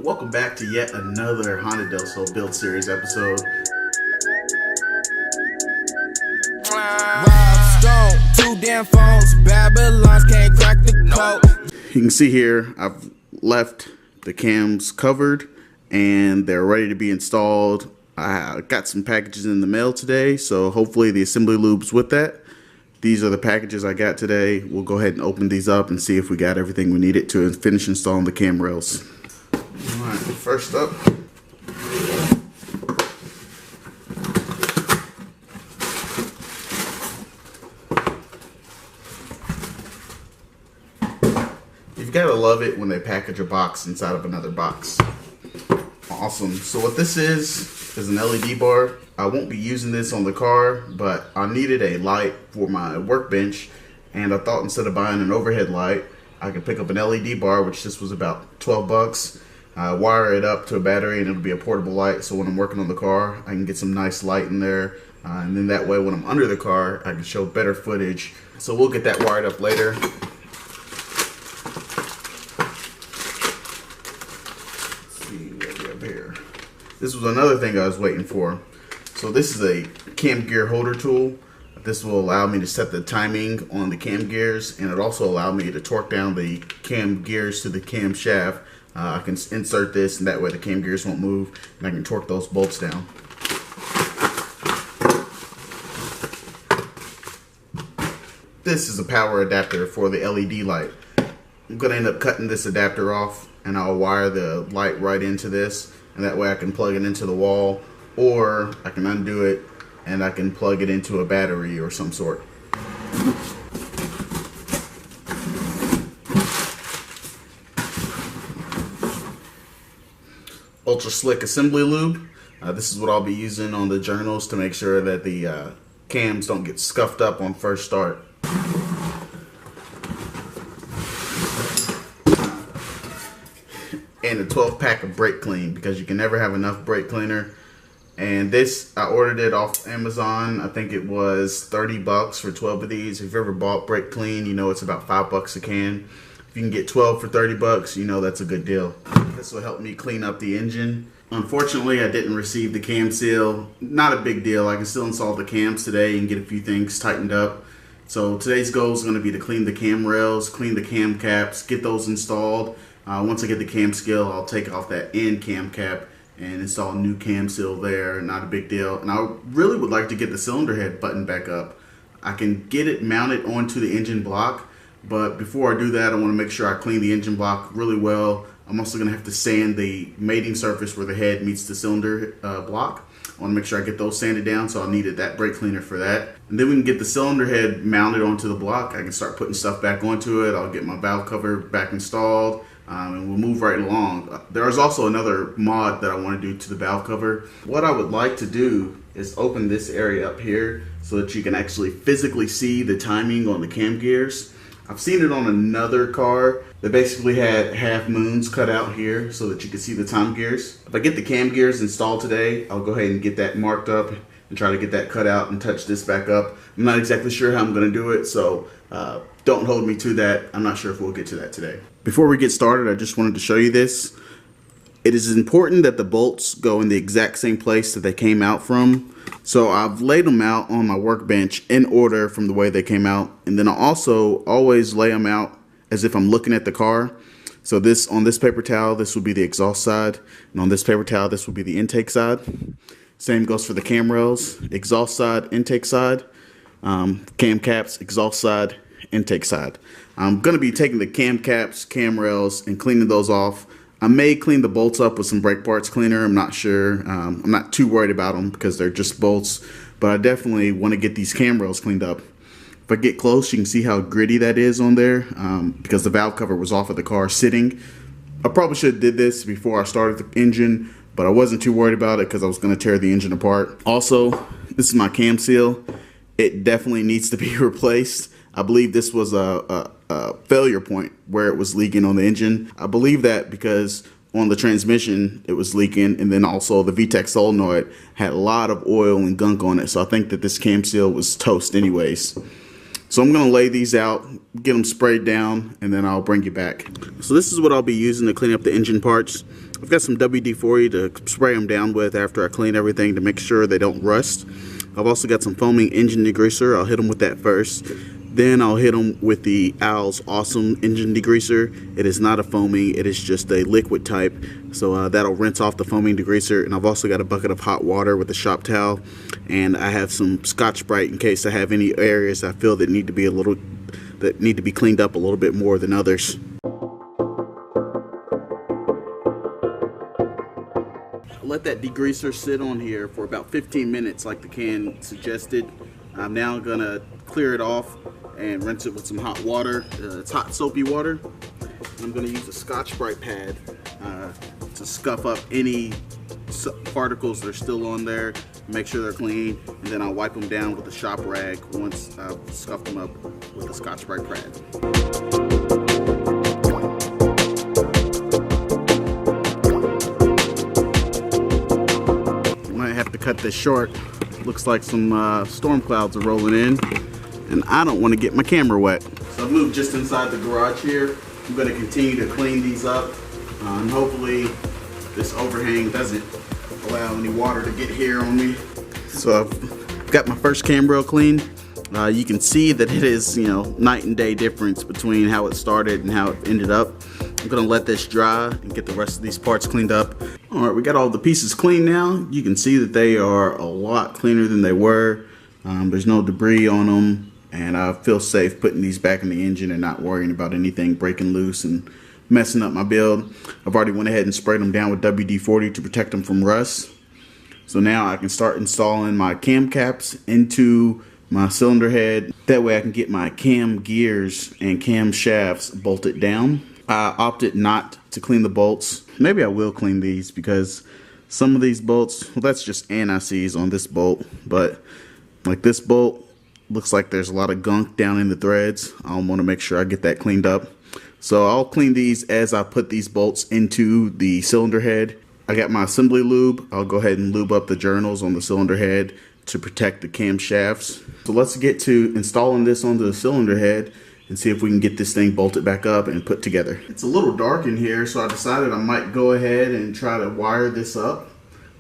Welcome back to yet another Honda Del Sol Build Series episode. Stone, 2 damn phones, Babylons can't crack the code. You can see here I've left the cams covered and they're ready to be installed. I got some packages in the mail today, so hopefully the assembly lube's with that. These are the packages I got today. We'll go ahead and open these up and see if we got everything we needed to finish installing the cam rails. Alright, first up, you've got to love it when they package a box inside of another box. Awesome. So what this is an LED bar. I won't be using this on the car, but I needed a light for my workbench, and I thought instead of buying an overhead light, I could pick up an LED bar, which this was about 12 bucks. Wire it up to a battery and it'll be a portable light, so when I'm working on the car I can get some nice light in there, and then that way when I'm under the car I can show better footage. So we'll get that wired up later. Let's see what we have here. This was another thing I was waiting for. So this is a cam gear holder tool. This will allow me to set the timing on the cam gears, and it also allow me to torque down the cam gears to the cam shaft. I can insert this, and that way the cam gears won't move, and I can torque those bolts down. This is a power adapter for the LED light. I'm going to end up cutting this adapter off, and I'll wire the light right into this, and that way I can plug it into the wall, or I can undo it and I can plug it into a battery or some sort. Ultra Slick assembly lube. This is what I'll be using on the journals to make sure that the cams don't get scuffed up on first start. And a 12 pack of brake clean, because you can never have enough brake cleaner. And this, I ordered it off Amazon. I think it was 30 bucks for 12 of these. If you've ever bought brake clean, you know it's about 5 bucks a can. If you can get 12 for 30 bucks, you know that's a good deal. This will help me clean up the engine. Unfortunately, I didn't receive the cam seal. Not a big deal. I can still install the cams today and get a few things tightened up. So today's goal is going to be to clean the cam rails, clean the cam caps, get those installed. Once I get the cam seal, I'll take off that end cam cap and install a new cam seal there. Not a big deal. And I really would like to get the cylinder head button back up. I can get it mounted onto the engine block, but before I do that, I want to make sure I clean the engine block really well. I'm also going to have to sand the mating surface where the head meets the cylinder block. I want to make sure I get those sanded down, so I needed that brake cleaner for that. And then we can get the cylinder head mounted onto the block. I can start putting stuff back onto it. I'll get my valve cover back installed. And we'll move right along. There is also another mod that I want to do to the valve cover. What I would like to do is open this area up here so that you can actually physically see the timing on the cam gears. I've seen it on another car that basically had half moons cut out here so that you can see the time gears. If I get the cam gears installed today, I'll go ahead and get that marked up and try to get that cut out and touch this back up. I'm not exactly sure how I'm going to do it, so don't hold me to that. I'm not sure if we'll get to that today. Before we get started, I just wanted to show you this. It is important that the bolts go in the exact same place that they came out from. So I've laid them out on my workbench in order from the way they came out. And then I also always lay them out as if I'm looking at the car. So this, on this paper towel, this would be the exhaust side. And on this paper towel, this would be the intake side. Same goes for the cam rails, exhaust side, intake side, cam caps, exhaust side, intake side. I'm going to be taking the cam caps, cam rails, and cleaning those off. I may clean the bolts up with some brake parts cleaner. I'm not sure. I'm not too worried about them because they're just bolts, but I definitely want to get these cam rails cleaned up. If I get close, you can see how gritty that is on there because the valve cover was off of the car sitting. I probably should have did this before I started the engine, but I wasn't too worried about it because I was going to tear the engine apart. Also, this is my cam seal. It definitely needs to be replaced. I believe this was a failure point where it was leaking on the engine. I believe that because on the transmission it was leaking, and then also the VTEC solenoid had a lot of oil and gunk on it. So I think that this cam seal was toast anyways. So I'm going to lay these out, get them sprayed down, and then I'll bring you back. So this is what I'll be using to clean up the engine parts. I've got some WD-40 to spray them down with after I clean everything to make sure they don't rust. I've also got some foaming engine degreaser. I'll hit them with that first. Then I'll hit them with the Owl's Awesome engine degreaser. It is not a foaming, it is just a liquid type. So that'll rinse off the foaming degreaser. And I've also got a bucket of hot water with a shop towel. And I have some Scotch-Brite in case I have any areas I feel that need to be cleaned up a little bit more than others. Let that degreaser sit on here for about 15 minutes like the can suggested. I'm now gonna clear it off and rinse it with some hot water. It's hot soapy water. I'm gonna use a Scotch-Brite pad to scuff up any particles that are still on there, make sure they're clean, and then I'll wipe them down with a shop rag once I've scuffed them up with the Scotch-Brite pad. To cut this short. Looks like some storm clouds are rolling in and I don't want to get my camera wet. So I've moved just inside the garage here. I'm going to continue to clean these up and hopefully this overhang doesn't allow any water to get here on me. So I've got my first cam rail cleaned. You can see that it is, night and day difference between how it started and how it ended up. I'm gonna let this dry and get the rest of these parts cleaned up. All right, we got all the pieces clean now. You can see that they are a lot cleaner than they were. There's no debris on them, and I feel safe putting these back in the engine and not worrying about anything breaking loose and messing up my build. I've already went ahead and sprayed them down with WD-40 to protect them from rust. So now I can start installing my cam caps into my cylinder head. That way I can get my cam gears and cam shafts bolted down. I opted not to clean the bolts. Maybe I will clean these because some of these bolts, well, that's just anti-seize on this bolt, but like this bolt looks like there's a lot of gunk down in the threads. I want to make sure I get that cleaned up. So I'll clean these as I put these bolts into the cylinder head. I got my assembly lube. I'll go ahead and lube up the journals on the cylinder head to protect the cam shafts. So let's get to installing this onto the cylinder head and see if we can get this thing bolted back up and put together. It's a little dark in here, so I decided I might go ahead and try to wire this up.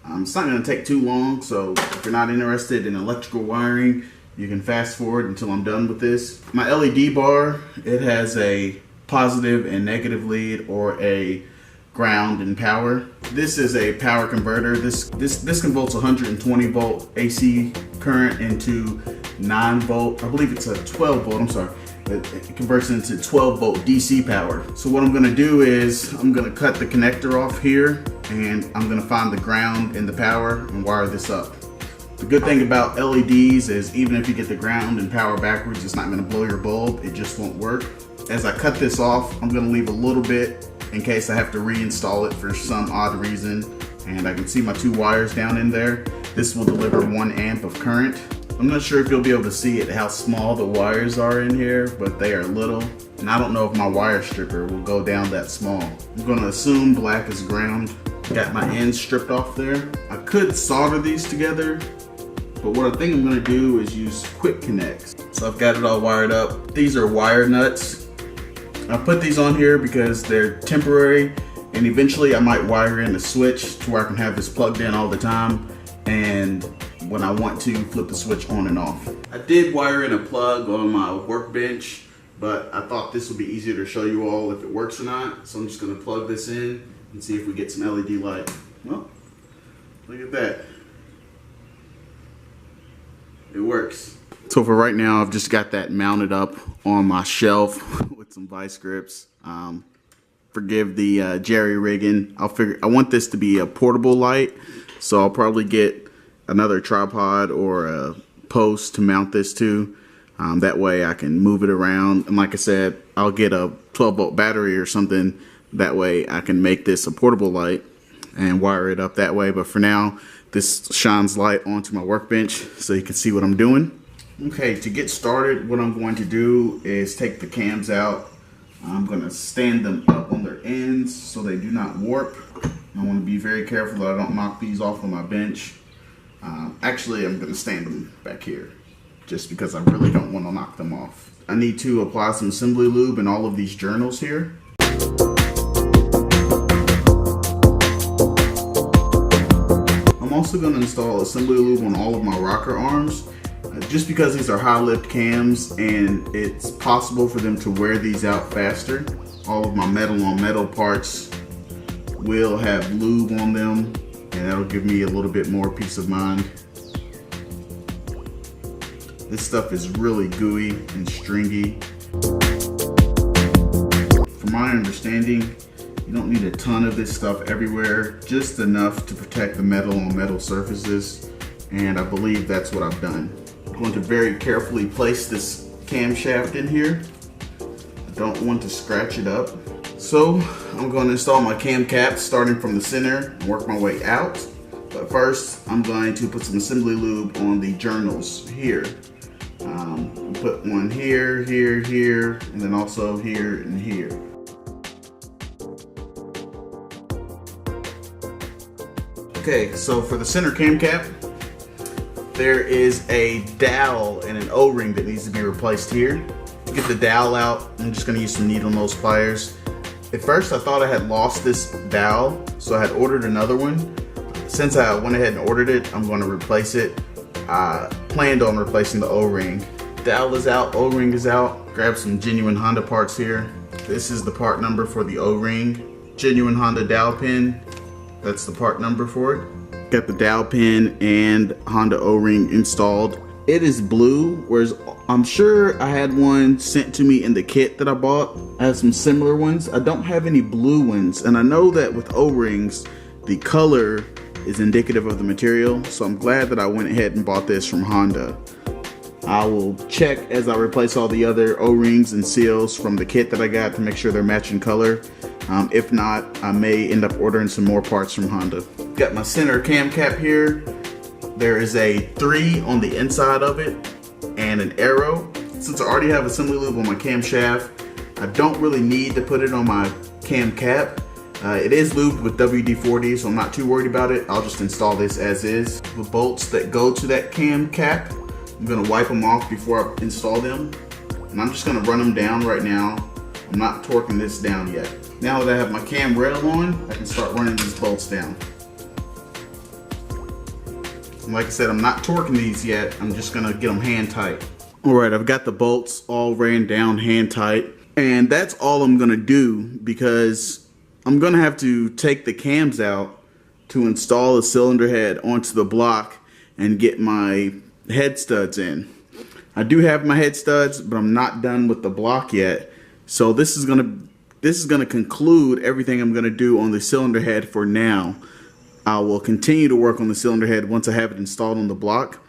It's not going to take too long, so if you're not interested in electrical wiring, you can fast forward until I'm done with this. My LED bar, it has a positive and negative lead or a ground and power. This is a power converter. This converts 120 volt AC current into 9 volt. I believe it's a 12 volt. I'm sorry. It converts into 12 volt DC power. So what I'm going to do is I'm going to cut the connector off here and I'm going to find the ground and the power and wire this up. The good thing about LEDs is even if you get the ground and power backwards, it's not going to blow your bulb. It just won't work. As I cut this off, I'm going to leave a little bit in case I have to reinstall it for some odd reason. And I can see my 2 wires down in there. This will deliver 1 amp of current. I'm not sure if you'll be able to see it, how small the wires are in here, but they are little. And I don't know if my wire stripper will go down that small. I'm gonna assume black is ground. Got my ends stripped off there. I could solder these together, but what I think I'm gonna do is use quick connects. So I've got it all wired up. These are wire nuts. I put these on here because they're temporary, and eventually I might wire in a switch to where I can have this plugged in all the time, and when I want to flip the switch on and off. I did wire in a plug on my workbench, but I thought this would be easier to show you all if it works or not. So I'm just gonna plug this in and see if we get some LED light. Well, look at that. It works. So for right now, I've just got that mounted up on my shelf with some vice grips. Forgive the jerry rigging. I want this to be a portable light, so I'll probably get another tripod or a post to mount this to. That way I can move it around. And like I said, I'll get a 12 volt battery or something. That way I can make this a portable light and wire it up that way. But for now, this shines light onto my workbench so you can see what I'm doing. Okay, to get started, what I'm going to do is take the cams out. I'm going to stand them up on their ends so they do not warp. I want to be very careful that I don't knock these off on my bench. Actually, I'm going to stand them back here just because I really don't want to knock them off. I need to apply some assembly lube in all of these journals here. also going to install assembly lube on all of my rocker arms, just because these are high lift cams and it's possible for them to wear these out faster. All of my metal on metal parts will have lube on them, and that'll give me a little bit more peace of mind. This stuff is really gooey and stringy. From my understanding, you don't need a ton of this stuff everywhere, just enough to protect the metal on metal surfaces, and I believe that's what I've done. I'm going to very carefully place this camshaft in here. I don't want to scratch it up. So I'm going to install my cam caps starting from the center and work my way out. But first, I'm going to put some assembly lube on the journals here. Put one here, here, here, and then also here and here. Okay, so for the center cam cap, there is a dowel and an O-ring that needs to be replaced here. To get the dowel out, I'm just going to use some needle nose pliers. At first I thought I had lost this dowel, so I had ordered another one. Since I went ahead and ordered it, I'm going to replace it. I planned on replacing the O-ring. Dowel is out, O-ring is out. Grab some genuine Honda parts here. This is the part number for the O-ring. Genuine Honda dowel pin, that's the part number for it. Got the dowel pin and Honda O-ring installed. It is blue, whereas I'm sure I had one sent to me in the kit that I bought. I have some similar ones. I don't have any blue ones, and I know that with O-rings, the color is indicative of the material, so I'm glad that I went ahead and bought this from Honda. I will check as I replace all the other O-rings and seals from the kit that I got to make sure they're matching color. If not, I may end up ordering some more parts from Honda. Got my center cam cap here. There is a 3 on the inside of it and an arrow. Since I already have assembly lube on my camshaft, I don't really need to put it on my cam cap. It is lubed with WD-40, so I'm not too worried about it. I'll just install this as is. The bolts that go to that cam cap, I'm gonna wipe them off before I install them. And I'm just gonna run them down right now. I'm not torquing this down yet. Now that I have my cam rail on, I can start running these bolts down. And like I said, I'm not torquing these yet. I'm just gonna get them hand tight. All right, I've got the bolts all ran down hand tight. And that's all I'm gonna do, because I'm gonna have to take the cams out to install the cylinder head onto the block and get my head studs in. I do have my head studs, but I'm not done with the block yet. So this is gonna conclude everything I'm gonna do on the cylinder head for now. I will continue to work on the cylinder head once I have it installed on the block.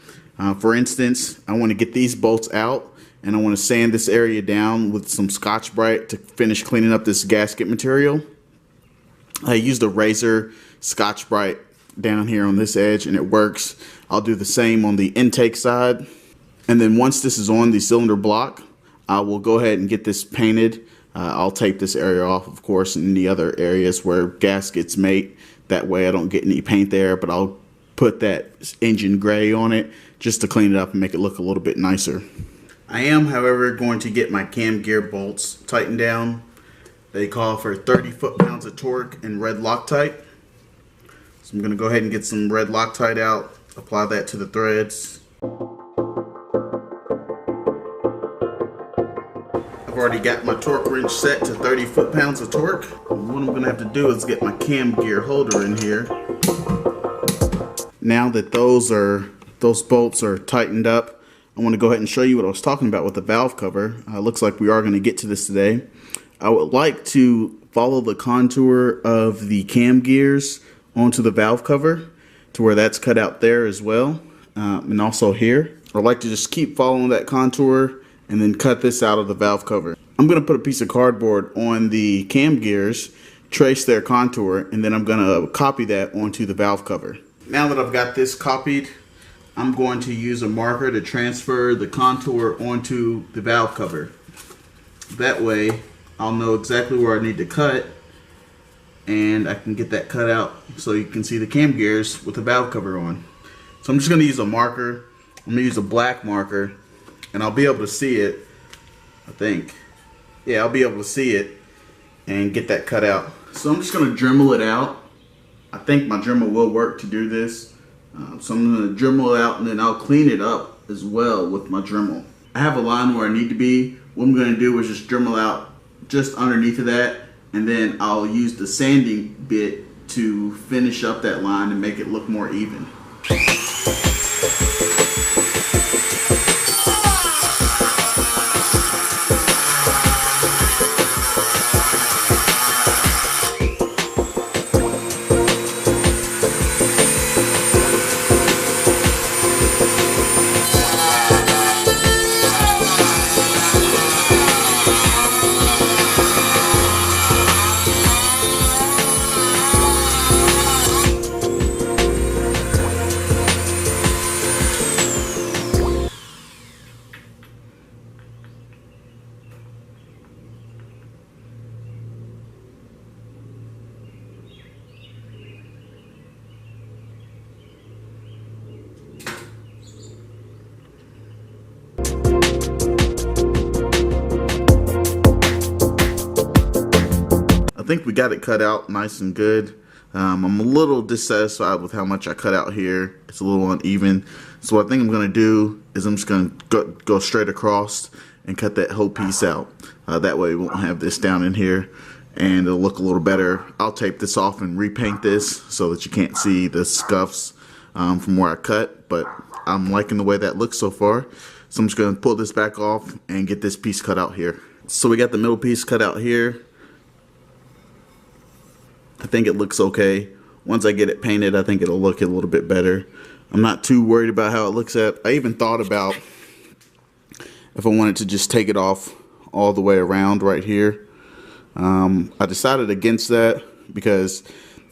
For instance, I want to get these bolts out, and I want to sand this area down with some Scotch-Brite to finish cleaning up this gasket material. I used a razor Scotch-Brite down here on this edge, and it works. I'll do the same on the intake side. And then once this is on the cylinder block, I will go ahead and get this painted. I'll tape this area off, of course, and the other areas where gaskets mate. That way I don't get any paint there, but I'll put that engine gray on it just to clean it up and make it look a little bit nicer. I am, however, going to get my cam gear bolts tightened down. They call for 30 foot-pounds of torque and red Loctite. So I'm going to go ahead and get some red Loctite out, apply that to the threads. I've already got my torque wrench set to 30 foot-pounds of torque. What I'm going to have to do is get my cam gear holder in here. Now that those bolts are tightened up, I want to go ahead and show you what I was talking about with the valve cover. Looks like we are going to get to this today. I would like to follow the contour of the cam gears onto the valve cover to where that's cut out there as well, and also here. I'd like to just keep following that contour and then cut this out of the valve cover. I'm going to put a piece of cardboard on the cam gears, trace their contour, and then I'm going to copy that onto the valve cover. Now that I've got this copied, I'm going to use a marker to transfer the contour onto the valve cover. That way I'll know exactly where I need to cut, and I can get that cut out so you can see the cam gears with the valve cover on. So I'm just going to use a marker. I'm going to use a black marker, and I'll be able to see it, I think. Yeah, I'll be able to see it and get that cut out. So I'm just going to Dremel it out. I think my Dremel will work to do this. So I'm going to Dremel it out, and then I'll clean it up as well with my Dremel. I have a line where I need to be. What I'm going to do is just Dremel out just underneath of that, and then I'll use the sanding bit to finish up that line and make it look more even. I think we got it cut out nice and good. I'm a little dissatisfied with how much I cut out here. It's a little uneven. So what I think I'm going to do is I'm just going to go straight across and cut that whole piece out. That way we won't have this down in here, and it'll look a little better. I'll tape this off and repaint this so that you can't see the scuffs from where I cut, but I'm liking the way that looks so far. So I'm just going to pull this back off and get this piece cut out here. So we got the middle piece cut out here. I think it looks okay. Once I get it painted, I think it'll look a little bit better. I'm not too worried about how it looks at. I even thought about if I wanted to just take it off all the way around right here. I decided against that because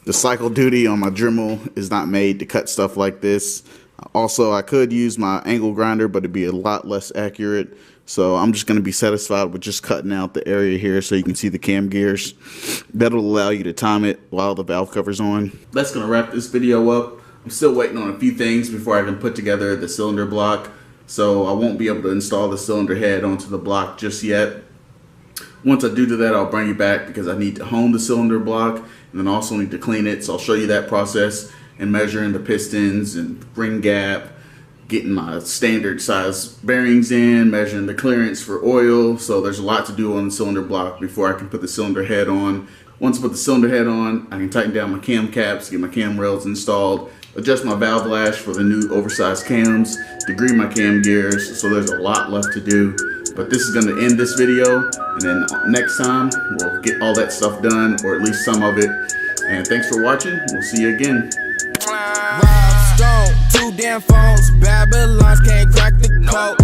the cycle duty on my Dremel is not made to cut stuff like this. Also, I could use my angle grinder, but it'd be a lot less accurate. So I'm just going to be satisfied with just cutting out the area here so you can see the cam gears. That'll allow you to time it while the valve cover's on. That's going to wrap this video up. I'm still waiting on a few things before I can put together the cylinder block. So I won't be able to install the cylinder head onto the block just yet. Once I do that, I'll bring you back because I need to hone the cylinder block and then also need to clean it. So I'll show you that process and measuring the pistons and ring gap, getting my standard size bearings in, measuring the clearance for oil. So there's a lot to do on the cylinder block before I can put the cylinder head on. Once I put the cylinder head on, I can tighten down my cam caps, get my cam rails installed, adjust my valve lash for the new oversized cams, degree my cam gears. So there's a lot left to do. But this is going to end this video, and then next time we'll get all that stuff done, or at least some of it. And thanks for watching. We'll see you again. Rob Stone, 2 damn phones, Babylons can't crack the code.